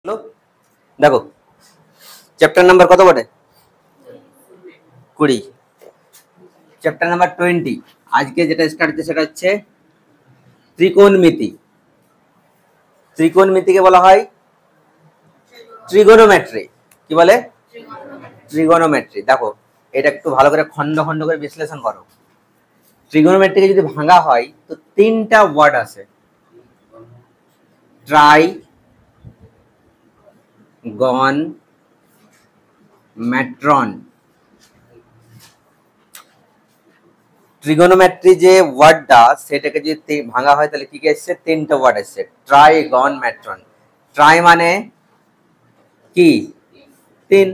Hello, দেখো chapter number কত বটে? 20। চ্যাপ্টার নাম্বার 20 আজকে যেটা স্টার্ট হচ্ছে সেটা হচ্ছে ত্রিকোণমিতি। ত্রিকোণমিতিকে বলা হয় ট্রিগোনোমেট্রি। কি বলে? ট্রিগোনোমেট্রি। দেখো এটা একটু ভালো করে খন্ড খন্ড করে বিশ্লেষণ করো। ট্রিগোনোমেট্রিকে যদি ভাঙা হয় তো তিনটা ওয়ার্ড আছে, ট্রাই, গন, ম্যাট্রন। ট্রিগোনোমেট্রি যে ওয়ার্ডটা সেটাকে যদি ভাঙা হয় তাহলে কি কি আসছে? তিনটা ওয়ার্ড আসছে, ট্রাই, গন, ম্যাট্রন। ট্রাই মানে কি? তিন।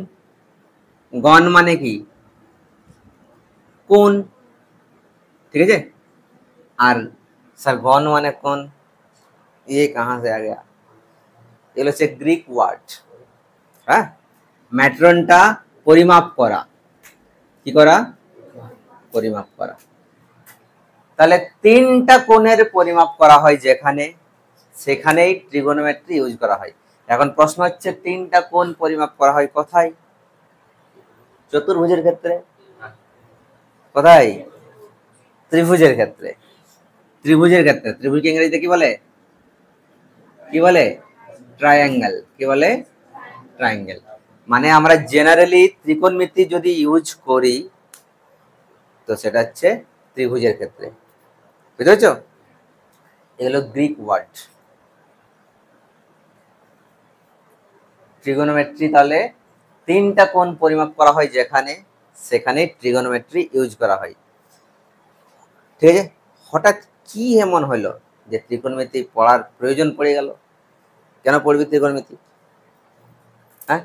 গন মানে কি? কোন। ঠিক আছে। আর স্যার গন মানে কোন? ये कहां से आ गया? এগুলো হচ্ছে গ্রিক ওয়ার্ড। হ্যাঁ, ম্যাট্রনটা পরিমাপ করা। কি করা? পরিমাপ করা। তাহলে তিনটা কোণের পরিমাপ করা হয় যেখানে, সেখানেই ট্রিগোনোমেট্রি ইউজ করা হয়। এখন প্রশ্ন হচ্ছে তিনটা কোণ পরিমাপ করা হয় কোথায়? চতুর্ভুজের ক্ষেত্রে। কোথায়? ত্রিভুজের ক্ষেত্রে। ত্রিভুজের ক্ষেত্রে। ত্রিভুজকে ইংরেজিতে কি বলে? কি বলে? ট্রায়াঙ্গেল। কি বলে? ট্রায়াঙ্গেল। মানে আমরা জেনারেলি ত্রিকোণমিতি যদি ইউজ করি তো সেটা হচ্ছে ত্রিভুজের ক্ষেত্রে। বুঝতে পেরেছো? এগুলো গ্রিক ওয়ার্ড। ট্রিগোনোমেট্রি তাহলে তিনটা কোণ পরিমাপ করা হয় যেখানে, সেখানে ট্রিগোনোমেট্রি ইউজ করা হয়। ঠিক আছে। হঠাৎ কি এমন হলো যে ত্রিকোণমিতি পড়ার প্রয়োজন পড়ে গেল? কেন পড়বি ত্রিকোণমিতি? হ্যাঁ,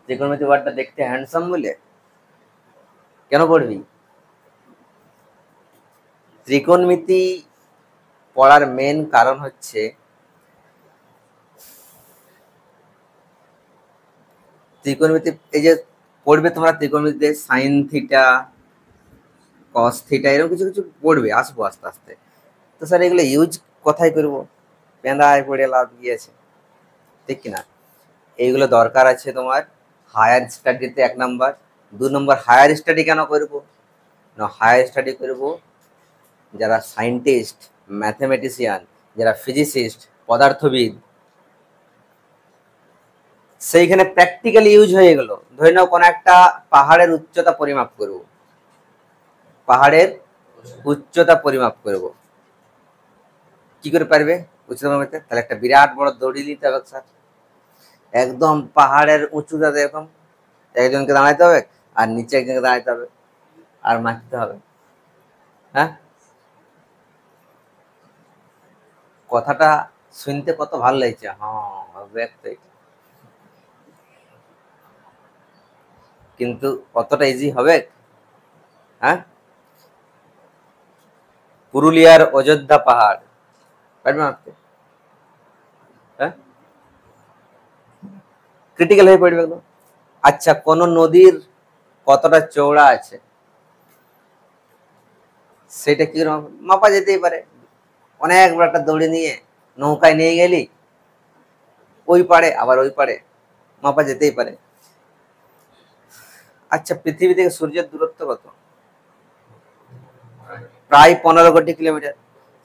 ত্রিকোণমিতি ওয়ার্ডটা দেখতে হ্যান্ডসাম বলে কেন পড়বি? ত্রিকোণমিতি পড়ার মেন কারণ হচ্ছে ত্রিকোণমিতি, এই যে পড়বে তোমরা ত্রিকোণমিতিতে সাইন থিটা, কস থিটা, এরকম কিছু কিছু পড়বে, আসবো আস্তে আস্তে। তো স্যার এগুলো ইউজ কোথায় করবো? পেঁদায় পড়ে লাভ গিয়েছে, ঠিক কিনা? এইগুলো দরকার আছে তোমার হায়ার স্টাডিতে, 1 নম্বর। 2 নম্বর, হায়ার স্টাডি কেন করবো না? হায়ার স্টাডি করবো যারা সায়েন্টিস্ট, ম্যাথমেটিশিয়ান, যারা ফিজিসিস্ট, পদার্থবিদ, সেইখানে প্র্যাকটিক্যালি ইউজ হয়ে গেল। ধরে নাও কোনো একটা পাহাড়ের উচ্চতা পরিমাপ করব, পাহাড়ের উচ্চতা পরিমাপ করব, কি করে পারবে উচ্চতা মাপতে? তাহলে একটা বিরাট বড় দড়ি নিতে হবে স্যার, একদম পাহাড়ের উচ্চতাতে এরকম একজনকে দাঁড়াইতে হবে, আর নিচে একজনকে দাঁড়াইতে হবে, আর মাপতে হবে। হ্যাঁ, কথাটা শুনতে কত ভালো লাগছে। হ্যাঁ, কিন্তু কতটা ইজি হবে? হ্যাঁ, পুরুলিয়ার অযোধ্যা পাহাড় পারবে মাপতে? হ্যাঁ, ক্রিটিক্যাল হয়ে পড়বে একদম। আচ্ছা, কোন নদীর কতটা চওড়া আছে সেটা কি মাপা যেতেই পারে। অনেক বড় একটা দড়ি নিয়ে নৌকায় নিয়ে গেলি, ওই পারে আবার ওই পারে, মাপা যেতেই পারে। আচ্ছা, পৃথিবী থেকে সূর্যের দূরত্ব কত? প্রায় 15 কোটি কিলোমিটার।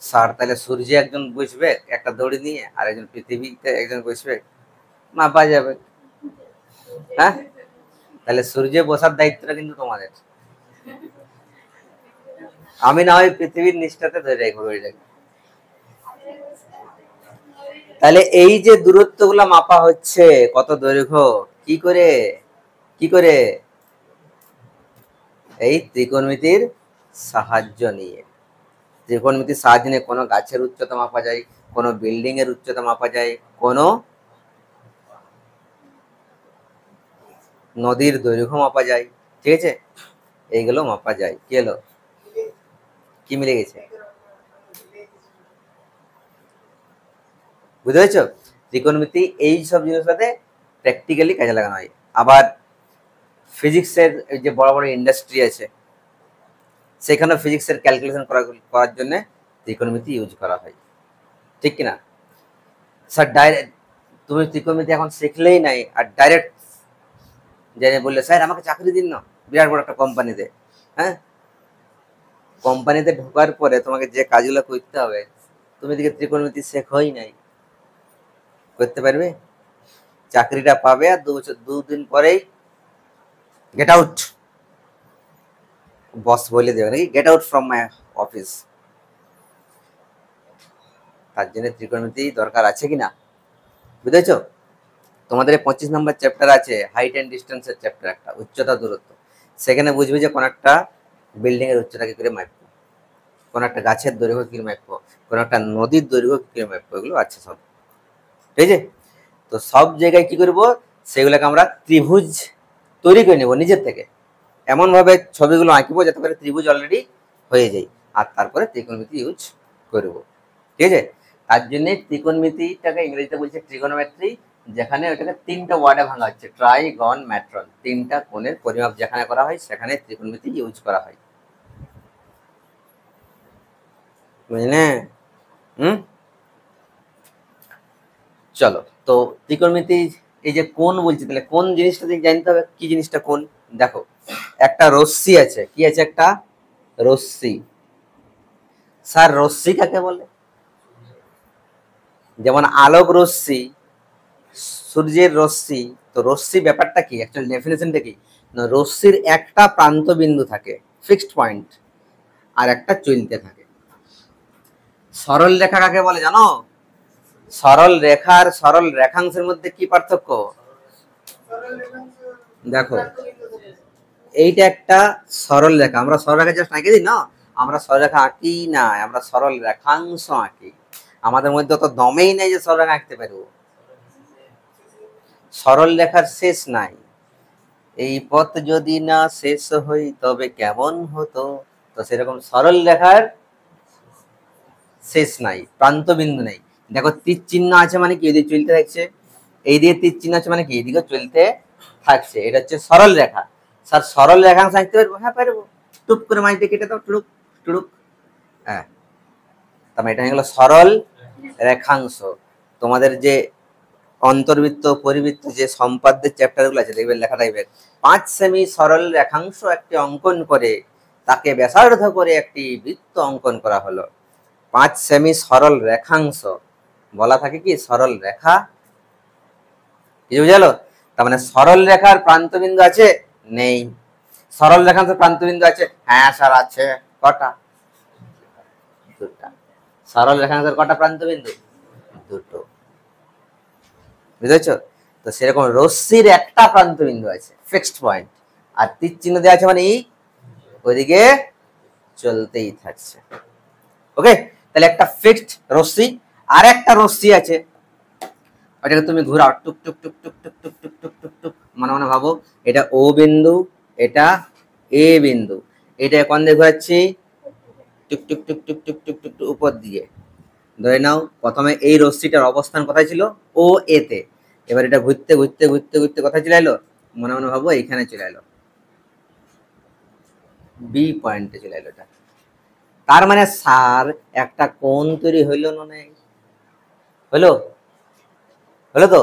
স্যার তাহলে সূর্যে একজন বসবে একটা দড়ি নিয়ে, আর একজন পৃথিবীতে একজন বসবে, মাপা যাবে। হ্যাঁ, তাহলে সূর্যে বসার দায়িত্বটা কিন্তু তোমাদের। আমি না হয় পৃথিবীর নিচটাতে ধরে রাখবো দড়িটাকে। তাহলে এই যে দূরত্ব গুলা মাপা হচ্ছে, কত দৈর্ঘ্য, কি করে? কি করে? এই ত্রিকোণমিতির সাহায্য নিয়ে। ত্রিকোণমিতির সাহায্য নিয়ে কোনো গাছের উচ্চতা মাপা যায়, কোনো বিল্ডিং এর উচ্চতা মাপা যায়, কোনো নদীর দৈর্ঘ্য মাপা যায়। ঠিক আছে, এইগুলো মাপা যায়। কি হলো? কি মিলে গেছে? বুঝতে পেরেছো? ত্রিকোণমিতি এই সব জিনিসটাতে প্র্যাকটিক্যালি কাজে লাগানো হয়। আবার ফিজিক্সের যে বড় বড় ইন্ডাস্ট্রি আছে, সেখানেও ফিজিক্সের ক্যালকুলেশন করার জন্য ত্রিকোণমিতি ইউজ করা হয়, ঠিক কিনা? স্যার ডাইরেক্ট তুমি ত্রিকোণমিতি এখন শিখলেই নাই আর ডাইরেক্ট জেনে বললে স্যার আমাকে চাকরি দিন না বিরাট বড় একটা কোম্পানিতে। হ্যাঁ, কোম্পানিতে ঢোকার পরে তোমাকে যে কাজগুলো করতে হবে তুমি এদিকে ত্রিকোণমিতি শেখোই নাই, করতে পারবে? চাকরিটা পাবে আর 2 দিন পরেই গেট আউট, বস বলে দেবে নাকি get out from my office. তার জন্য ত্রিকোণমিতি দরকার আছে কিনা বুঝেছ? তোমাদের 25 নম্বর চ্যাপ্টার আছে হাইট অ্যান্ড ডিস্টেন্সের চ্যাপ্টার, একটা উচ্চতা দূরত্ব। সেখানে বুঝবে যে কোন একটা বিল্ডিং এর উচ্চতা কি করে মাপবো, কোন একটা গাছের দৈর্ঘ্য কি করে মাপবো, কোন একটা নদীর দৈর্ঘ্য কি করে মাপবো, এগুলো আছে সব। ঠিক আছে, তো সব জায়গায় কি করব, সেগুলোকে আমরা ত্রিভুজ তৈরি করে নেব নিজের থেকে, এমন ভাবে ছবিগুলো আঁকবো যাতে করে ত্রিভুজ অলরেডি হয়ে যায়, আর তারপরে ত্রিকোণমিতি ইউজ করব। ঠিক আছে, তার জন্য ত্রিকোণমিতিটাকে ইংরেজিতে বলছে ট্রিগোনোমেট্রি, যেখানে ওটাকে 3টা ওয়ার্ডে ভাঙা হচ্ছে, ট্রাইগন ম্যাট্রন, 3টা কোণের পরিমাপ যেখানে করা হয় সেখানে ত্রিকোণমিতি ইউজ করা হয়। বুঝলে? চলো, তো ত্রিকোণমিতি এই যে কোণ বলছি, তাহলে কোন জিনিসটা জানতে হবে, কি জিনিসটা কোণ। দেখো একটা রশ্মি আছে, কি আছে, একটা রশ্মি। স্যার রশ্মি কাকে বলে? যেমন আলোক রশ্মি, সূর্যের রশ্মি। তো রশ্মি ব্যাপারটা কি, অ্যাকচুয়ালি ডেফিনেশনটা কি, না রশ্মির একটা প্রান্ত বিন্দু থাকে ফিক্সড পয়েন্ট, আর একটা চলতে থাকে। সরল রেখা কাকে বলে জানো? সরল রেখা আর সরল রেখাংশের মধ্যে কি পার্থক্য? দেখো এইটা একটা সরল রেখা, আমরা সরল রেখা জাস্ট আঁকে দিই না, আমরা সরল রেখা আঁকি না, আমরা সরল রেখাংশ আঁকি। আমাদের মধ্যে অত দমেই নেই যে সরল রেখা আঁকতে পারবো। সরল রেখার শেষ নাই, এই পথ যদি না শেষ হই তবে কেমন হতো। তো সেরকম সরল রেখার শেষ নাই, প্রান্ত বিন্দু নাই। দেখো তীর চিহ্ন আছে মানে কি, এদিকে চলতে থাকছে, এই দিকে তীর চিহ্ন আছে মানে কি, এদিকে চলতে থাকছে, এটা হচ্ছে সরল রেখা। স্যার সরল রেখাংশ আঁকতে পারবো? হ্যাঁ পারবো, টুপ করে মাঝে কেটে দাও, টুড়ুক টুড়ুক। হ্যাঁ, তার এটা হয়ে গেল সরল রেখাংশ। তোমাদের যে অন্তর্বৃত্ত পরিবৃত্ত যে সম্পাদ্যের চ্যাপ্টার গুলো আছে দেখবেন লেখা থাকবে 5 সেমি সরল রেখাংশ একটি অঙ্কন করে তাকে ব্যাসার্ধ করে একটি বৃত্ত অঙ্কন করা হলো। 5 সেমি সরল রেখাংশ বলা থাকে কি সরল রেখা, কি বুঝালো? তার মানে সরল রেখার প্রান্তবিন্দু আছে? নেই। সরল রেখাংশের প্রান্তবিন্দু আছে? হ্যাঁ স্যার আছে। কটা? দুটা। সরল রেখাংশের কটা প্রান্তবিন্দু? দুটো। বুঝেছ? তো সেরকম রশ্মির একটা প্রান্তবিন্দু আছে ফিক্সড পয়েন্ট, আর তীর চিহ্ন দেওয়া আছে মানে এই ওইদিকে চলতেই থাকছে। ওকে, তাহলে একটা ফিক্সড রশ্মি, আর একটা রশ্মি আছে, ওটাকে তুমি ঘোরাও টুক টুক টুক টুক টুক টুক টুক টুক টুক টুক, মনে মনে ভাবো এটা ও বিন্দু, এটা এ বিন্দু, এটা কোন দিকে ঘোরাচ্ছি, টুক টুক টুক টুক টুক টুক টুক টুক উপর দিকে। ধরে নাও প্রথমে এই রশ্মিটার অবস্থান কোথায় ছিল, ও এ তে, এবার এটা ঘুরতে ঘুরতে ঘুরতে ঘুরতে কোথায় চলে এলো, মনে মনে ভাবো এইখানে চলে এলো, বি পয়েন্টে চলে এলো। এটা তার মানে স্যার একটা কোণ তৈরি হইলো না, নেই হলো, হলো তো।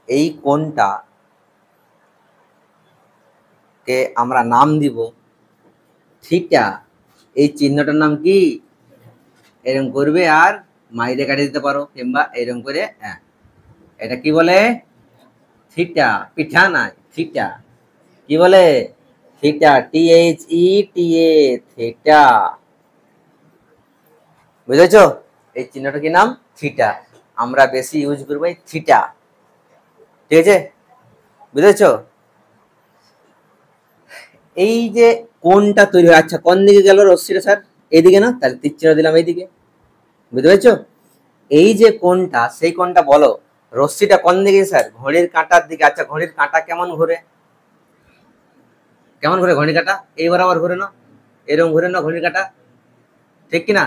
এই কোণটা কে আমরা নাম দিব থিটা, এই চিহ্নটার নাম কি, এরকম করবে আর মাইরে কাটে দিতে পারো, কিংবা এরকম করে, হ্যাঁ এটা কি বলে, থিটা, পিঠা নাই, থিটা কি বলে, থিটা, THETA, থিটা। বুঝেছো? এই চিহ্নটা কি নাম, থিটা। আমরা বেশি ইউজ করবো এই থিটা। ঠিক আছে, বুঝেছো? এই যে কোনটা তৈরি হয়, আচ্ছা কোন দিকে গেল রশ্মিটা স্যার, এইদিকে না, তাহলে তীর চিহ্ন দিলাম এইদিকে। বুঝতে পেরেছো? এই যে কোনটা, সেই কোনটা বলো, রশ্মিটা কোন দিকে স্যার, ঘড়ির কাঁটার দিকে। আচ্ছা ঘড়ির কাঁটা কেমন ঘুরে, কেমন ঘুরে ঘড়ির কাঁটা, এই বরাবর ঘুরে না, এরকম ঘুরে না ঘড়ির কাঁটা, ঠিক কিনা?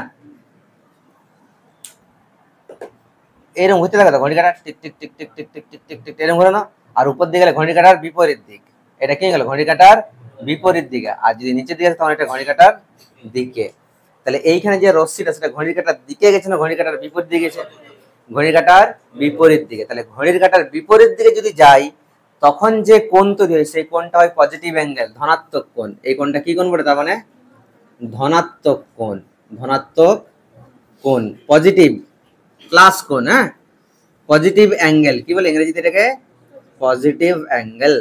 এরকম ঘুরতে থাকে তো ঘড়ি কাঁটা, tick tick tick tick tick tick tick tick tick এরকম ঘুরে না। আর উপর দিকে গেলে ঘড়ি কাঁটার বিপরীত দিক, এটা কি গেল ঘড়ি কাঁটার বিপরীত দিকে। আর যদি নিচের দিকে তখন এটা ঘড়ি কাঁটার দিকে। তাহলে এইখানে যে রশ্মিটা সেটা ঘড়ি কাঁটার দিকে গেছে না ঘড়ি কাঁটার বিপরীত দিকে গেছে? ঘড়ির কাঁটার বিপরীত দিকে। তাহলে ঘড়ির কাঁটার বিপরীত দিকে যদি যাই তখন যে কোণ তৈরি হয় সেই কোণটা হয় পজিটিভ অ্যাঙ্গেল, ধনাত্মক কোণ। এই কোণটা কি কোণ বলে? তার মানে ধনাত্মক কোণ, ধনাত্মক কোণ, পজিটিভ প্লাস কোণ। হ্যাঁ, পজিটিভ অ্যাঙ্গেল কি বলে ইংরেজিতে এটাকে? Positive angle.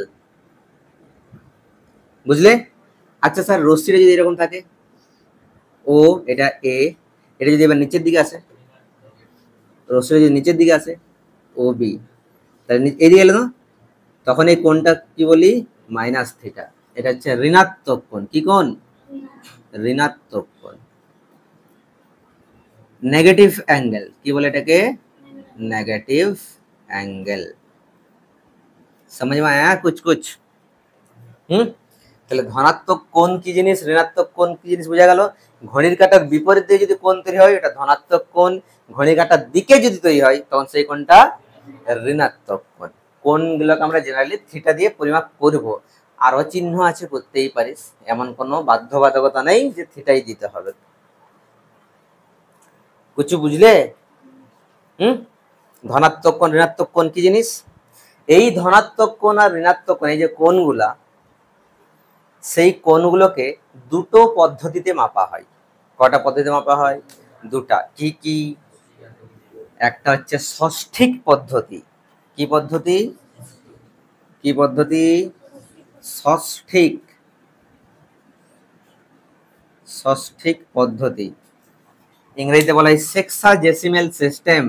বুঝলে? আচ্ছা স্যার, রশ্মিটা যদি এরকম থাকে, ও এটা এ, এটা যদি এবার নিচের দিকে আসে, রশ্মিটা যদি নিচের দিকে আসে, ও বি, তাহলে এদিকে এলো না, তখন এই কোণটা কি বলি? Minus theta. এটা হচ্ছে ঋণাত্মক কোণ। কি কোণ? ঋণাত্মক কোণ। নেগেটিভ অ্যাঙ্গেল কি বলে এটাকে? Negative angle. समझ में आया कुछ कुछ? তাহলে ধনাত্মক কোণ কি জিনিস, ঋণাত্মক কোণ কি জিনিস বোঝা গেল। ঘড়ির কাঁটার বিপরীত দিকে যদি কোণ তৈরি হয় এটা ধনাত্মক কোণ, ঘড়ির কাঁটার দিকে যদি তৈরি হয় তখন সেই কোণটা ঋণাত্মক কোণ। কোণগুলোকে আমরা জেনারেলি থিটা দিয়ে পরিমাপ করব। আরো চিহ্ন আছে, করতেই পারিস, এমন কোনো বাধ্যবাধকতা নেই যে থিটাই দিতে হবে। কিছু বুঝলে? ধনাত্মক কোণ ঋণাত্মক কোণ কি জিনিস? এই ধনাত্মক কোণ আর ঋণাত্মক কোণ, এই যে কোণগুলা, সেই কোণগুলোকে দুটো পদ্ধতিতে মাপা হয়। কটা পদ্ধতিতে মাপা হয়? দুটা। কি কি? একটা হচ্ছে ষষ্ঠিক পদ্ধতি। কি পদ্ধতি? কি পদ্ধতি? ষষ্ঠিক, ষষ্ঠিক পদ্ধতি। ইংরেজিতে বলা হয় সেক্সাজেসিমাল সিস্টেম।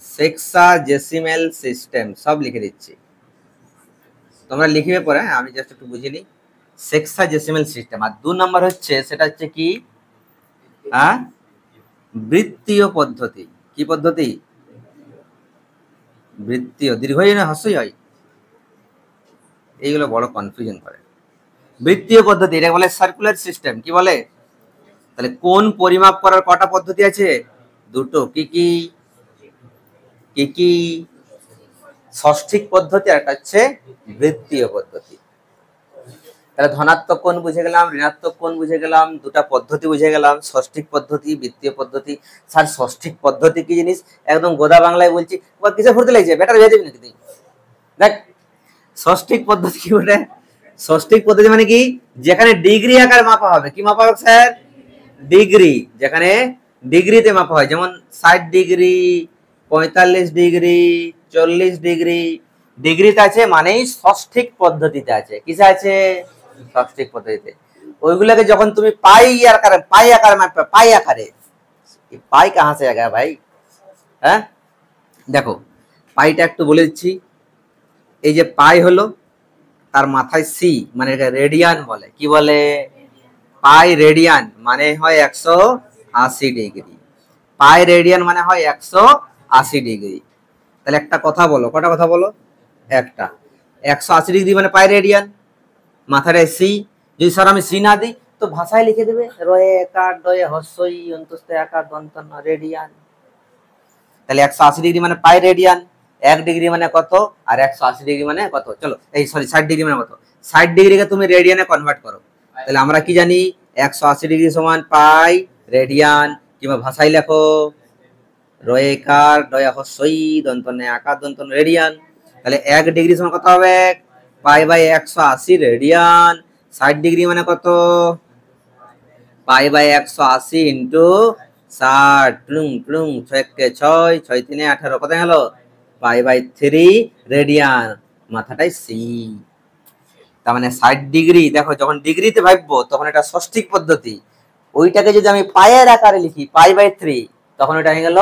সেক্সাজেসিমাল সিস্টেম, সব লিখে দিচ্ছি, তোমরা লিখবে পরে, আমি জাস্ট একটু বুঝিয়ে নিই। সেক্সাজেসিমাল সিস্টেম। আর 2 নাম্বার হচ্ছে, সেটা হচ্ছে কি? বৃত্তীয় পদ্ধতি। কি পদ্ধতি? বৃত্তীয়। দীর্ঘই না হ্রস্বই হয়? এইগুলো বড় কনফিউশন করে। বৃত্তীয় পদ্ধতি, এটা বলে সার্কুলার সিস্টেম। কি বলে? তাহলে কোন পরিমাপ করার কটা পদ্ধতি আছে? দুটো। কি কি? কি কি? ষষ্ঠিক পদ্ধতি আর একটা হচ্ছে বৃত্তীয় পদ্ধতি। তাহলে ধনাত্মক কোণ বুঝে গেলাম, ঋণাত্মক কোণ বুঝে গেলাম, দুটা পদ্ধতি বুঝে গেলাম, ষষ্ঠিক পদ্ধতি, বৃত্তীয় পদ্ধতি। স্যার ষষ্ঠিক পদ্ধতি কি জিনিস? একদম গোদা বাংলায় বলছি, কিসে ফুর্তি লাগছে, ব্যাটার ভেজে দিবি নাকি তুই? দেখ, ষষ্ঠিক পদ্ধতি কি বলে? ষষ্ঠিক পদ্ধতি মানে কি? যেখানে ডিগ্রি আকারে মাপা হবে। কি মাপা হবে স্যার? ডিগ্রি। যেখানে ডিগ্রিতে মাপা হয়, যেমন 60 ডিগ্রি, 45 ডিগ্রি, 40 ডিগ্রি। ডিগ্রিতে আছে মানেই ষষ্ঠিক পদ্ধতিতে আছে। কিসে আছে? ষষ্ঠিক পদ্ধতিতে। ওইগুলোকে যখন তুমি পাই আকারে, পাই আকারে মাপবে, পাই আকারে, পাই কাহা সে আগে ভাই? হ্যাঁ, দেখো পাইটা একটু বলে দিচ্ছি। এই যে পাই হলো, তার মাথায় সি, মানে রেডিয়ান বলে। কি বলে? পাই রেডিয়ান মানে হয় 180 ডিগ্রি। পাই রেডিয়ান মানে হয় 180 ডিগ্রি। তাহলে একটা কথা বলো, কটা কথা বলো? একটা। 180 ডিগ্রি মানে পাই রেডিয়ান, মাথায় সি। যদি স্যার আমি সি না দিই তো ভাষায় লিখে দেবে রয়ে একার ডয়ে হস্যই অন্তস্থ একার দন্ত রেডিয়ান। তাহলে 180 ডিগ্রি মানে পাই রেডিয়ান। 1 ডিগ্রি মানে কত? আর 180 ডিগ্রি মানে কত? চলো, এই সরি, 60 ডিগ্রি মানে কত? 60 ডিগ্রিকে তুমি রেডিয়ানে কনভার্ট করো। তাহলে আমরা কি জানি? 180 ডিগ্রি সমান পাই রেডিয়ান। কিংবা ভাষায় লেখো রয়েকার ডয়া হস্যই দন্ত আকার দন্ত রেডিয়ান। তাহলে 1 ডিগ্রি সমান কত হবে? Pi by 180 radian. 60 ডিগ্রি মানে কত? পাই বাই 180 ইন্টু 60, টুং টুং, 6 কে 6, 6 3 18, কত হলো? পাই বাই 3 রেডিয়ান, মাথাটাই সি। তার মানে 60 ডিগ্রি, দেখো যখন ডিগ্রিতে ভাববো তখন এটা ষষ্ঠিক পদ্ধতি। ওইটাকে যদি আমি পায়ের আকারে লিখি, পাই বাই 3, তখন এটা হয়ে গেল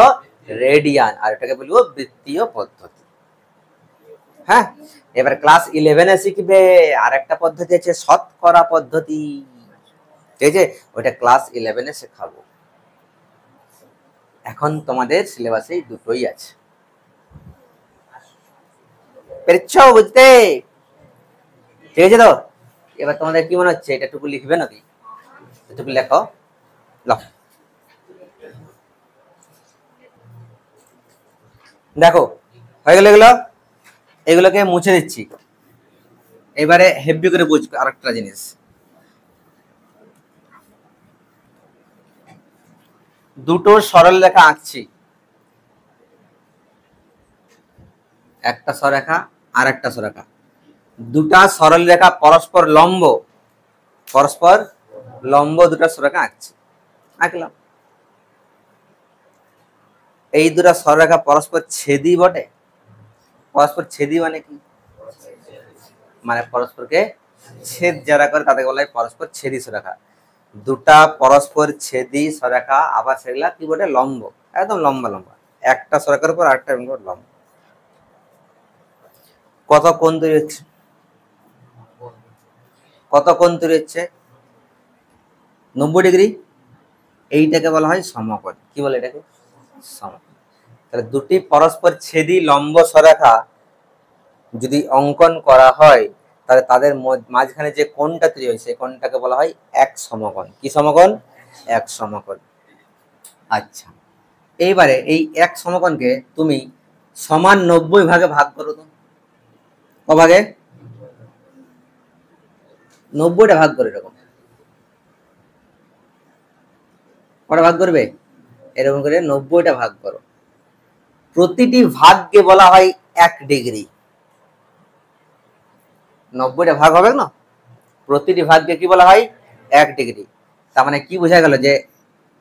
রেডিয়ান, আর এটাকে বলবো বৃত্তীয় পদ্ধতি। হ্যাঁ, এবার ক্লাস 11-এ শিখবে আর একটা পদ্ধতি আছে শতকরা পদ্ধতি। ঠিক আছে, ওইটা ক্লাস 11-এ শেখাবো। এখন তোমাদের সিলেবাসে দুটোই আছে, পেরেছো বুঝতে? ঠিক আছে তো? এবার তোমাদের কি মনে হচ্ছে, এটা টুকু লিখবে নাকি? এটুকু লেখো। দেখো হয়ে গেল এগুলো, এগুলোকে মুছে দিচ্ছি। এবারে হেভি করে বুঝবে আরেকটা জিনিস। দুটো সরল রেখা আঁকছি, একটা সরেখা আর একটা সরেখা, দুটা সরল রেখা পরস্পর লম্ব, পরস্পর লম্ব দুটা সরেখা আঁকছি, আঁকলাম। এই দুটা সরলরেখা পরস্পর ছেদি বটে। পরস্পর ছেদি মানে কি? মানে পরস্পরকে ছেদ যারা করে তাদেরকে বলা হয় পরস্পর ছেদি সরেখা। দুটা পরস্পর ছেদি সরেখা আবার সেগুলা কি বটে? লম্ব, একদম লম্বা লম্বা, একটা সরেখার উপর আরেকটা লম্ব। কত কোণ তৈরি হচ্ছে? কত কোণ তৈরি হচ্ছে? 90 ডিগ্রি। এইটাকে বলা হয় সমকোণ। কি বলে এটাকে? সমকোণ। তাহলে দুটি পরস্পর ছেদি লম্ব সরেখা যদি অঙ্কন করা হয় তাহলে তাদের মাঝখানে যে কোণটা তৈরি হয় সেই কোণটাকে বলা হয় এক সমকোণ। কি সমকোণ? এক সমকোণ। আচ্ছা, এইবারে এই এক সমকোণকে তুমি সমান 90 ভাগে ভাগ করো তো। ক ভাগে? 90টা ভাগ করে, এরকম কটা ভাগ করবে? এরকম করে 90টা ভাগ করো। প্রতিটি ভাগকে বলা হয় 1 ডিগ্রি। 90টা ভাগ হবে না, প্রতিটি ভাগকে কি বলা হয়? 1 ডিগ্রি। তার মানে কি বোঝা গেল যে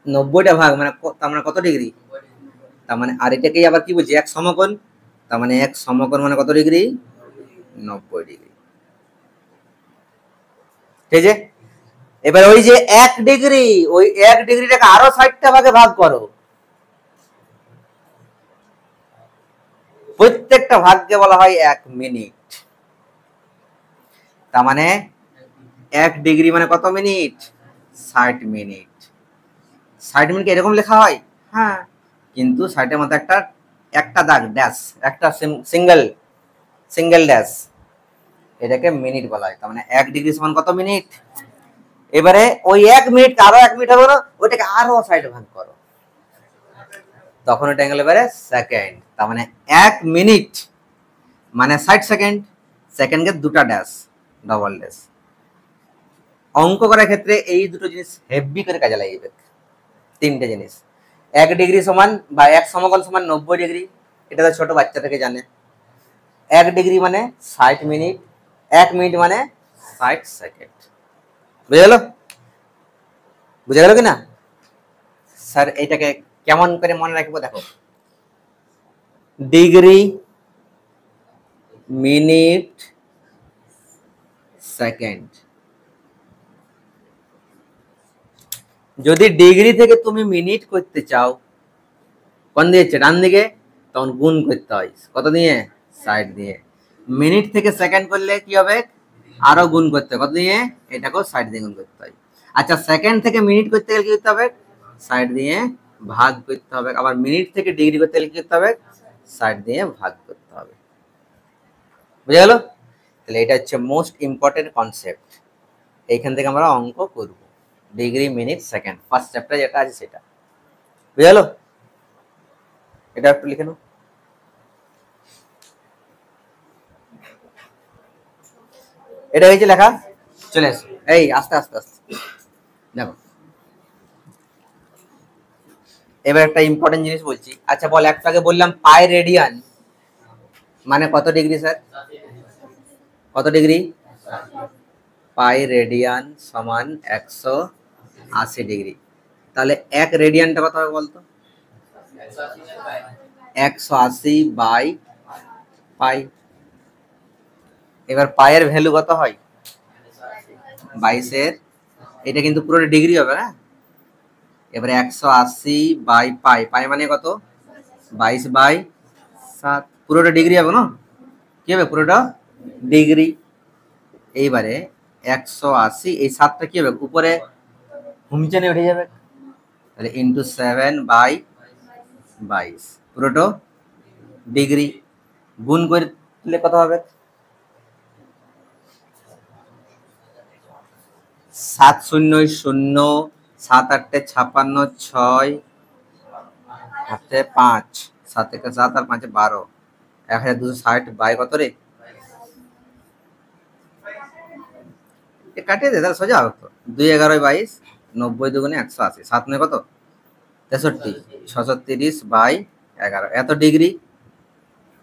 90টা ভাগ মানে তার মানে কত ডিগ্রি? তার মানে আর এটাকেই আবার কি বলছি? এক সমকোণ। তার মানে এক সমকোণ মানে কত ডিগ্রি? 90 ডিগ্রি। ঠিক আছে, এবার ওই যে 1 ডিগ্রি, ওই 1 ডিগ্রিটাকে আরো 60টা ভাগে ভাগ করো। প্রত্যেকটা ভাগকে বলা হয় 1 মিনিট। তার মানে 1 ডিগ্রি মানে কত মিনিট? 60 মিনিট। 60 মিনিট এরকম লেখা হয়? হ্যাঁ, কিন্তু 60-এর মধ্যে একটা দাগ, ড্যাশ, একটা সিঙ্গেল ড্যাশ, এটাকে মিনিট বলা হয়। তার মানে 1 ডিগ্রি সমান কত মিনিট? এবারে ওই 1 মিনিট আরো 1 মিনিট হবে না, ওইটাকে আরো 60 ভাগ করো, তখন ওটা গেল এবারে সেকেন্ড। তার মানে 1 মিনিট মানে 60 সেকেন্ড। সেকেন্ডকে দুটা ড্যাশ, ডবল ড্যাশ। অঙ্ক করার ক্ষেত্রে এই দুটো জিনিস হেভি করে কাজে লাগবে। তিনটে জিনিস, 1 ডিগ্রি সমান বা এক সমকোণ সমান 90 ডিগ্রি, এটা তো ছোট বাচ্চা থেকে জানে। 1 ডিগ্রি মানে 60 মিনিট, 1 মিনিট মানে 60 সেকেন্ড। বুঝে গেল? বুঝে গেল কিনা? স্যার এটাকে কেমন করে মনে রাখবো? দেখো, ডিগ্রি, মিনিট, সেকেন্ড। যদি ডিগ্রি থেকে তুমি মিনিট করতে চাও, কোন দিয়ে? ডান দিকে, তখন গুণ করতে হয় কত দিয়ে? 60 দিয়ে। মিনিট থেকে সেকেন্ড করলে কি হবে? আরো গুণ করতে হবে কত দিয়ে? এটাকেও 60 দিয়ে গুণ করতে হয়। আচ্ছা, সেকেন্ড থেকে মিনিট করতে গেলে কি করতে হবে? 60 দিয়ে ভাগ করতে হবে। আবার মিনিট থেকে ডিগ্রি করতে গেলে কি করতে হবে? 60 দিয়ে ভাগ করতে হবে। বুঝে গেল? তাহলে এটা হচ্ছে মোস্ট ইম্পর্টেন্ট কনসেপ্ট। এইখান থেকে আমরা অঙ্ক করব, degree, minute, second, first chapter যেটা আছে সেটা। বুঝে গেল? এটা একটু লিখে নাও। এটা হয়েছে লেখা, চলে আসো। এই আস্তে আস্তে আস্তে দেখো, এবার একটা ইম্পর্টেন্ট জিনিস বলছি। আচ্ছা বল, একটু আগে বললাম পাই রেডিয়ান মানে কত ডিগ্রি স্যার? কত ডিগ্রি? পাই রেডিয়ান সমান 180 ডিগ্রি। তাহলে 1 রেডিয়ানটা কত হবে বলতো? 180 বাই পাই। এবার পায়ের ভ্যালু কত হয়? 22-এর, এটা কিন্তু পুরো ডিগ্রি হবে না। এবারে 180 বাই পাই, পাই মানে কত? 22/7, পুরোটা ডিগ্রি হবে না? কি হবে? পুরোটা ডিগ্রি। এইবারে 180, এই 7টা কি হবে? উপরে হুমচানে উঠে যাবে, তাহলে ইন্টু 7/22, পুরোটা ডিগ্রি। গুণ করলে কত হবে? 7 0 0, 7 8 56, 6 হাতে 5, 7 1 7 আর 5 12, 1260 বাই কত রে? কাটিয়ে দে, তাহলে সোজা হবে তো। 2 11 22, 90 দুগুণে 180, 7 9 কত? 63, 630 বাই 11, এত ডিগ্রি।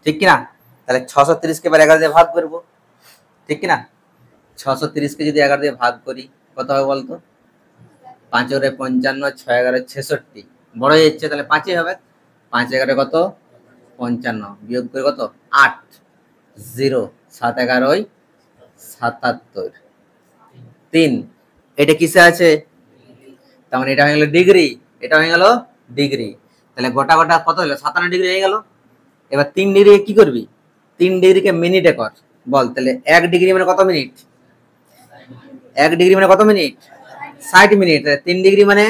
ঠিক কিনা? তাহলে 630-কে এবার 11 দিয়ে ভাগ করবো, ঠিক কিনা? 630-কে যদি 11 দিয়ে ভাগ করি কত হবে বলতো? 5 × 55, 6 × 11 66, বড় হয়ে যাচ্ছে, তাহলে 5-ই হবে। 5 × 11 কত? 55, বিয়োগ করে কত? 8, 0, 7 × 11 77, 3। এটা কিসে আছে? তার মানে এটা হয়ে গেল ডিগ্রি, এটা হয়ে গেল ডিগ্রি। তাহলে গোটা গোটা কত হলো? 57 ডিগ্রি হয়ে গেল। এবার 3 ডিগ্রি কি করবি? 3 ডিগ্রিকে মিনিটে কর, বল। তাহলে 1 ডিগ্রি মানে কত মিনিট? 1 ডিগ্রি মানে কত মিনিট? 60 মিনিট। 3 ডিগ্রি মানে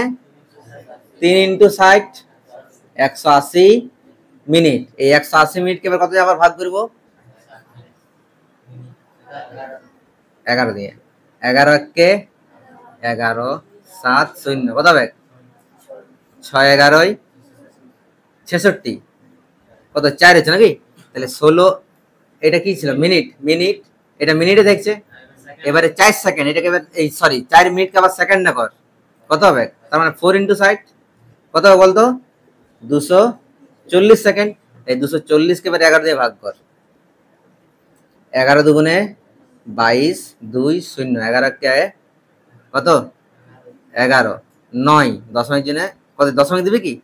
3 × 60, 180 মিনিট। এই 180 মিনিটকে এবার কত দিয়ে আবার ভাগ করবো? 11 দিয়ে। 11-কে 11, 7, 0, কত হবে? 6 × 11 66, কত? 4 হচ্ছে নাকি? তাহলে 16, এটা কি ছিল? মিনিট। মিনিট, এটা মিনিটে দেখছে। এবারে 4 সেকেন্ড, এটাকে এবার এই সরি 4 মিনিটকে আবার সেকেন্ডে কর, কত হবে? তার মানে 4 × 60 কত হবে বলতো? 240 সেকেন্ড। এই 240-কে এবার 11 দিয়ে ভাগ কর। 11 দুগুণে 22, 2, 0, 11-কে কত? 11, 9, দশমিক জন্য কত? দশমিক দিবি কি?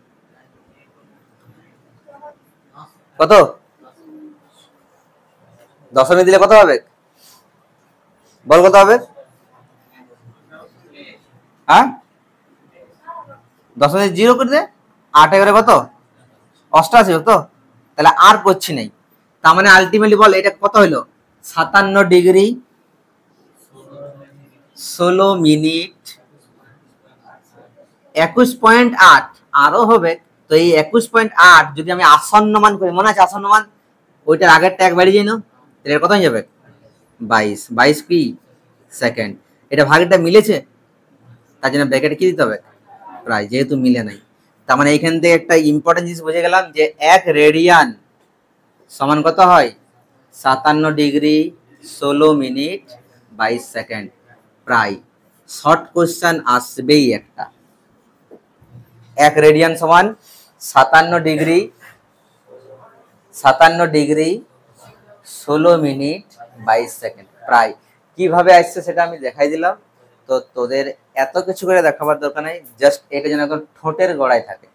কত? দশমিক দিলে কত হবে বল? কত হবে? হ্যাঁ, দশমিক 0 করে দে। 8 × 11 কত? 88, তো তাহলে আর করছি নাই। তার মানে আলটিমেটলি বল এটা কত হইলো? 57 ডিগ্রি 16 মিনিট 21.8 আরো হবে। তো এই 21.8 যদি আমি আসন্ন মান করি, মনে আছে আসন্ন মান? ওইটার আগের ট্যাগ বাড়িয়ে যাই না, তাহলে কত হয়ে যাবে? 22। 22 কি সেকেন্ড? এটা ভাগেরটা মিলেছে, তার জন্য ব্র্যাকেটে কি দিতে হবে? প্রায়, যেহেতু মিলে নাই। তার মানে এখান থেকে একটা ইম্পর্টেন্ট জিনিস বুঝে গেলাম যে 1 রেডিয়ান সমান কত হয়? 57 ডিগ্রি 16 মিনিট 22 সেকেন্ড। প্রায় শর্ট কোশ্চেন আসবেই একটা। 1 রেডিয়ান সমান 57 ডিগ্রি 16 মিনিট 22 সেকেন্ড। প্রায় কিভাবে আসছে সেটা আমি দেখাই দিলাম। তো তোদের এত কিছু করে দেখাবার দরকার নাই, জাস্ট এটা যেন একদম ঠোঁটের গোড়ায় থাকে।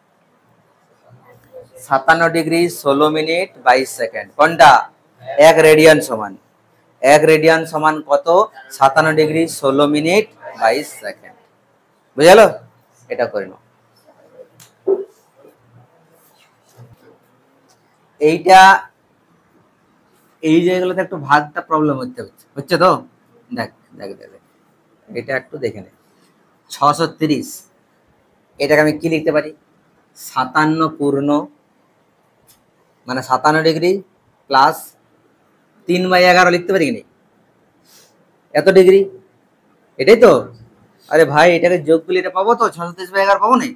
57 ডিগ্রি 16 মিনিট 22 সেকেন্ড কোনটা? 1 রেডিয়ান সমান। 1 রেডিয়ান সমান কত? 57 ডিগ্রি 16 মিনিট 22 সেকেন্ড। বুঝে গেল? এটা করে নাও। এইটা এই জায়গাগুলোতে একটু ভাগটা প্রবলেম হচ্ছে তো। দেখ দেখ দেখ দেখ, এটা একটু দেখে নে। 630, এটাকে আমি কি লিখতে পারি? 57 পূর্ণ মানে 57 ডিগ্রি প্লাস 3/11 লিখতে পারি কিনা? এত ডিগ্রি, এটাই তো। আরে ভাই, এটাকে যোগ করলে এটা পাবো তো, 630/11 পাবো না?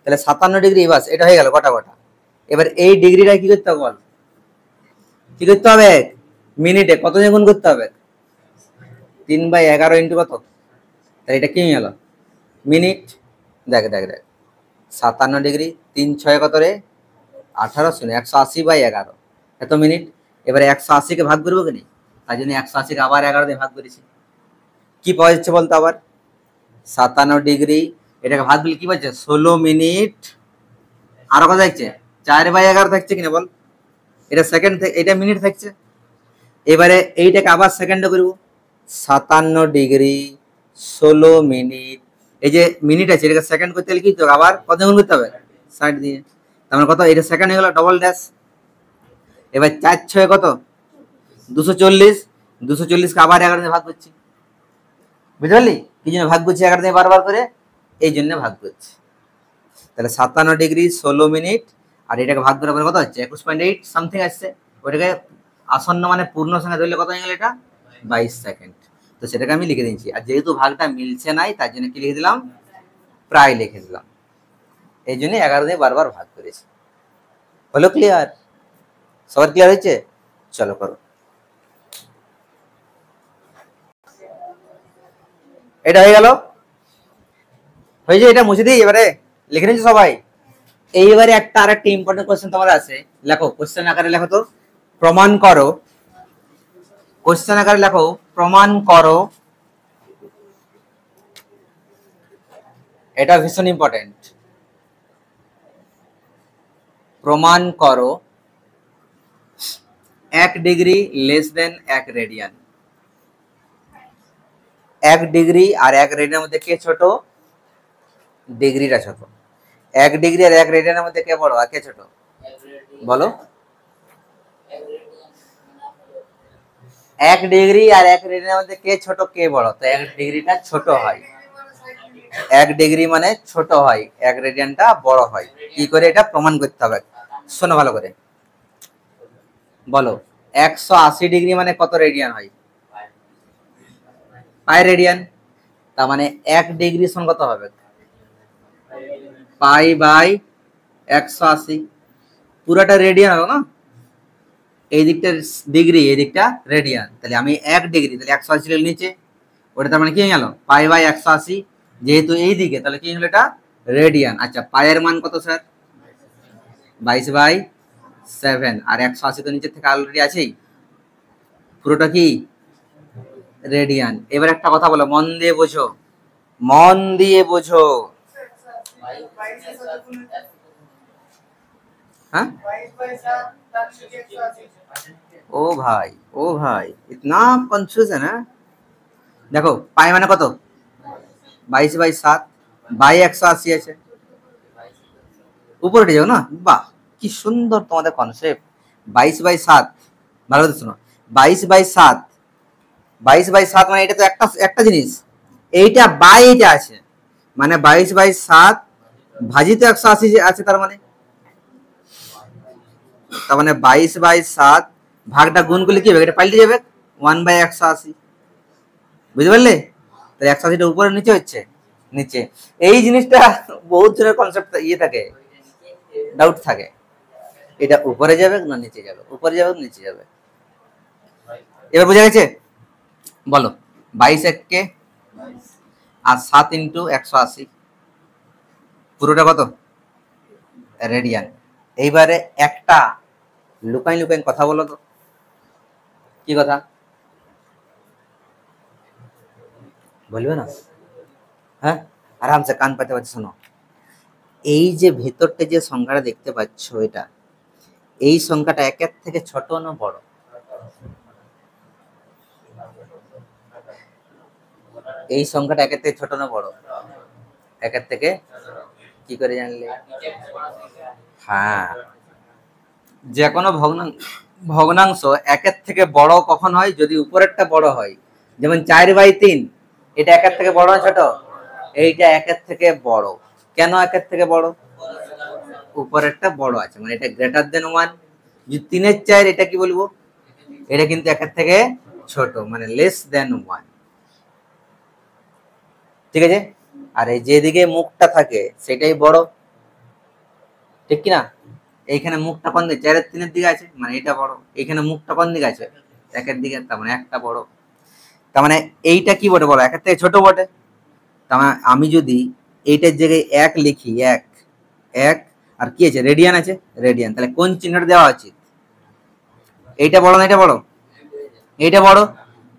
তাহলে 57 ডিগ্রি, বাস এটা হয়ে গেল গোটা গোটা। এবার এই ডিগ্রিটা কি করতে হবে বল? কি করতে হবে? মিনিটে কত দিয়ে গুণ করতে হবে? 3/11 ইন্টু কত? তাহলে এটা কি হয়ে গেল? মিনিট। দেখ দেখ দেখ, 57 ডিগ্রি 3 6 কত রে? 18, 180/11, এত মিনিট। এবারে 180-কে ভাগ করবো কিনা? তাই জন্য 180-কে আবার 11 দিয়ে ভাগ করেছি। কি পাওয়া যাচ্ছে বলতো আবার? 57 ডিগ্রি, এটাকে ভাগ দিলে কি পাচ্ছে? 16 মিনিট। আরো কত থাকছে? 4/11 থাকছে কিনা বল? এটা সেকেন্ড, এটা মিনিট থাকছে। এবারে এইটাকে আবার সেকেন্ডে করবো। 57 ডিগ্রি 16 মিনিট, এই যে মিনিট আছে এটাকে সেকেন্ড করতে গেলে কি তো আবার কত গুণ করতে হবে? 60 দিয়ে। তার মানে কত? এটা সেকেন্ড হয়ে গেল, ডবল ড্যাশ। এবার 4 6 কত? 240। 240-কে আবার 11 দিয়ে ভাগ করছি। বুঝতে পারলি কি জন্য ভাগ করছি? 11 দিয়ে বারবার করে, এই জন্য ভাগ করছি। তাহলে 57 ডিগ্রি 16 মিনিট, আর এটাকে ভাগ করার পরে কত হচ্ছে? 21.8 সামথিং আসছে। ওইটাকে আসন্ন মানে পূর্ণ সংখ্যা ধরলে কত হয়ে গেল? এটা 22 সেকেন্ড। তো সেটাকে আমি লিখে দিচ্ছি। আর যেহেতু ভাগটা মিলছে নাই, তার জন্য কি লিখে দিলাম? প্রায় লিখে দিলাম। এই জন্য 11 দিয়ে বারবার ভাগ করেছি। হলো ক্লিয়ার? সবার ক্লিয়ার হয়েছে? চলো করো। এটা হয়ে গেল, হয়েছে। এটা মুছে দিই, এবারে লিখে নিচ্ছি সবাই। এইবারে একটা আরেকটা ইম্পর্টেন্ট কোশ্চেন তোমার আছে, লেখো। কোশ্চেন আকারে লেখো তো। প্রমাণ করো, কোশ্চেন আকারে লেখো প্রমাণ করো, এটা ভীষণ ইম্পর্টেন্ট। প্রমাণ করো 1 degree less than 1 radian. 1 degree আর 1 রেডিয়ানের মধ্যে কে ছোট? ডিগ্রিটা ছোট। 1 ডিগ্রি আর 1 রেডিয়ানের মধ্যে কে বড় আর কে ছোট বলো? 1 ডিগ্রি আর 1 রেডিয়ানের মধ্যে কে ছোট কে বড়? তো 1 ডিগ্রিটা ছোট হয়। 1 ডিগ্রি মানে ছোট হয়, 1 রেডিয়ানটা বড় হয়। কি করে এটা প্রমাণ করতে হবে? শোনো ভালো করে, বলো 180 ডিগ্রি মানে কত রেডিয়ান হয়? Pi radian. তার মানে 1 ডিগ্রি সমান কত হবে? Pi by 180। পুরোটা রেডিয়ান হলো না, এই দিকটা ডিগ্রি এই দিকটা রেডিয়ান, তাহলে আমি 1 ডিগ্রি তাহলে 180 এর নিচে, ওটা তার মানে কি হয়ে গেল পাই বাই 180, যেহেতু এই দিকে তাহলে কি হলো এটা রেডিয়ান। আচ্ছা পায়ের মান কত স্যার? 22/7, আর 180 তো নিচের থেকে অলরেডি আছেই, পুরোটা কি রেডিয়ান। এবার একটা কথা বলো, মন দিয়ে বোঝো, মন দিয়ে বোঝো। हाँ ओ भाई, ओ भाई इतना कंफ्यूजन है। देखो पाई माने कत 22/7 বাই 180 আছে, উপরে উঠে যাও না। বাহ কি সুন্দর তোমাদের কনসেপ্ট। 22/7, ভালো করে শোনো, 22/7, 22/7 মানে এটা তো একটা একটা জিনিস, এইটা বাই এইটা আছে মানে 22/7 ভাজিত 180 আছে, তার মানে 22/7 ভাগটা গুণ করলে কি হবে? এটা পাল্টে যাবে 1/180, বুঝতে পারলে? তাহলে 180টা উপরে নিচে হচ্ছে নিচে। এই জিনিসটা বহুত জনের কনসেপ্ট ইয়ে থাকে, ডাউট থাকে, এটা উপরে যাবে না নিচে যাবে, উপরে যাবে নিচে যাবে। এবার বোঝা গেছে? বলো 22 1 আর 7 × 180 পুরোটা কত রেডিয়ান। এইবারে একটা লুকাই লুকাই কথা বলো তো, কি কথা বলবে না? হ্যাঁ আরামসে কান পাতে পাচ্ছে। শোনো, এই যে ভেতরটা যে সংখ্যাটা দেখতে পাচ্ছ, এটা এই সংখ্যাটা 1 থেকে ছোট না বড়? এই সংখ্যাটা 1 থেকে ছোট না বড়? 1 থেকে। কি করে জানলে? হ্যাঁ, যে কোনো ভগ্নাংশ 1 থেকে বড় কখন হয়? যদি উপরেরটা বড় হয়, যেমন 4/3, এটা 1 থেকে বড় না ছোট? এইটা 1 থেকে বড়। কেন 1 থেকে বড়? উপরেরটা বড় আছে মানে এটা গ্রেটার দেন 1। যদি 3/4, এটা কি বলবো? এটা কিন্তু 1 থেকে ছোট মানে লেস দেন 1, ঠিক আছে? আর এই যেদিকে মুখটা থাকে সেটাই বড়, ঠিক কি না? এইখানে মুখটা কোন দিকে? 4/3 দিকে আছে মানে এটা বড়। এইখানে মুখটা কোন দিকে আছে? 1 দিকে, তার মানে একটা বড়। তার মানে এইটা কি বটে? বড়, 1 থেকে ছোট বটে। তার মানে আমি যদি এইটার জায়গায় 1 লিখি, 1 1 আর কি আছে? রেডিয়ান আছে, রেডিয়ান, তাহলে কোন চিহ্নটা দেওয়া উচিত? এইটা বড় না এটা বড়? এইটা বড়,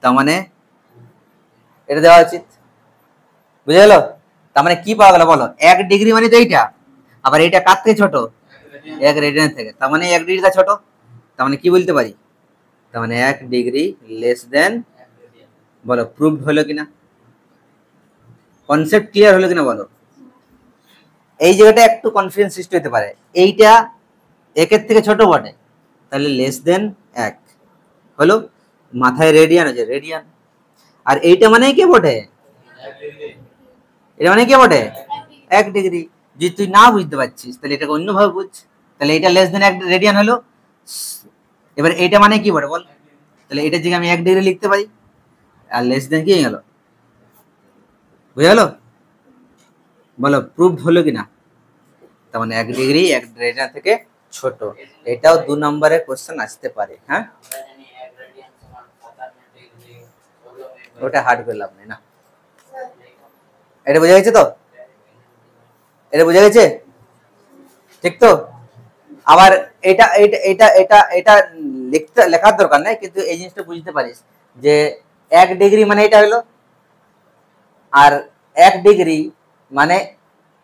তার মানে এটা দেওয়া উচিত, বুঝে গেল? তার মানে কি পাওয়া গেল বলো? 1 ডিগ্রি মানে তো এইটা, আবার এইটা কার থেকে ছোট? 1 রেডিয়ান থেকে, তার মানে 1 ডিগ্রিটা ছোট। তার মানে কি বলতে পারি? তার মানে 1 ডিগ্রি লেস দেন, বলো প্রুভড হলো কিনা? কনসেপ্ট ক্লিয়ার হলো কিনা বলো? এই জায়গাটা একটু কনফিউশন সৃষ্টি হতে পারে, এইটা 1 থেকে ছোট বটে, তাহলে লেস দেন 1 হলো, মাথায় রেডিয়ান আছে, রেডিয়ান। আর এইটা মানে কি বটে? এটা মানে কি বটে? 1 ডিগ্রি। যদি তুই না বুঝতে পারছিস তাহলে এটাকে অন্যভাবে বুঝ, তাহলে এটা লেস দেন 1 রেডিয়ান হলো। এবার এটা মানে কি বটে বল? তাহলে এটার জায়গায় আমি 1 ডিগ্রি লিখতে পারি, আর লেস দেন কি হয়ে গেল? বুঝে গেল? বলো প্রুভড হলো কিনা? তার মানে 1 ডিগ্রি 1 রেডিয়ান থেকে ছোট। এটাও 2 নম্বরের কোশ্চেন আসতে পারে। হ্যাঁ, ওটা হার্ড করে লাভ নেই না। এটা বোঝা গেছে তো? এটা বোঝা গেছে, ঠিক তো? আবার এটা এটা এটা এটা এটা লেখার দরকার নাই, কিন্তু এই জিনিসটা বুঝতে পারিস যে 1 ডিগ্রি মানে এটা হলো, আর 1 ডিগ্রি মানে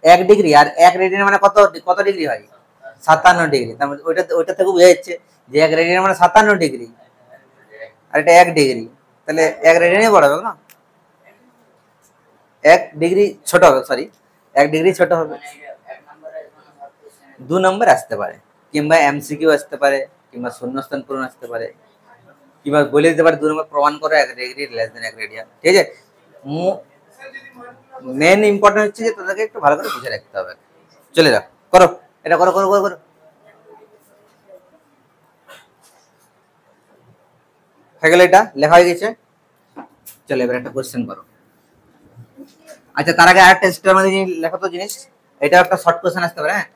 1 ডিগ্রি, আর 1 রেডিয়ান মানে কত কত ডিগ্রি হয়? 57 ডিগ্রি। তার মানে ওইটা থেকে বোঝা যাচ্ছে যে 1 রেডিয়ান মানে 57 ডিগ্রি, আর এটা 1 ডিগ্রি, তাহলে 1 রেডিয়ানই বড় হবে না, 1 ডিগ্রি ছোট হবে, সরি 1 ডিগ্রি ছোট হবে। 2 নম্বর আসতে পারে, কিংবা এমসিকিউ আসতে পারে, কিংবা শূন্যস্থান পূরণ আসতে পারে, কিংবা বলে দিতে পারে 2 নম্বর প্রমাণ করো 1 ডিগ্রি লেস দেন 1 রেডিয়ান। ঠিক আছে, মেন ইম্পর্টেন্ট হচ্ছে যে তোদেরকে একটু ভালো করে বুঝে রাখতে হবে। চলে যাও, করো এটা, করো করো করো করো। হয়ে গেল, এটা লেখা হয়ে গেছে। চলো এবার একটা কোশ্চেন করো। আচ্ছা, তার আগে আরেকটা এক্সট্রা মধ্যে লেখো তো জিনিস, এটা একটা শর্ট কোশ্চেন আসতে পারে। হ্যাঁ,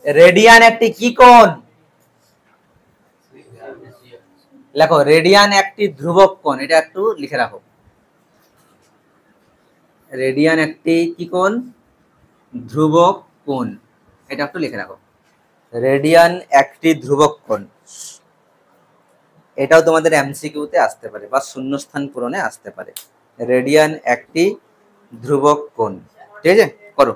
রেডিয়ান একটি কি কোণ? লেখো, রেডিয়ান একটি ধ্রুবক কোণ, এটা একটু লিখে রাখো। রেডিয়ান একটি কি কোণ? ধ্রুবক কোণ, এটা একটু লিখে রাখো। রেডিয়ান একটি ধ্রুবক কোণ, এটাও তোমাদের এমসিকিউতে আসতে পারে বা শূন্যস্থান পূরণে আসতে পারে। রেডিয়ান একটি ধ্রুবক কোণ, ঠিক আছে, করো।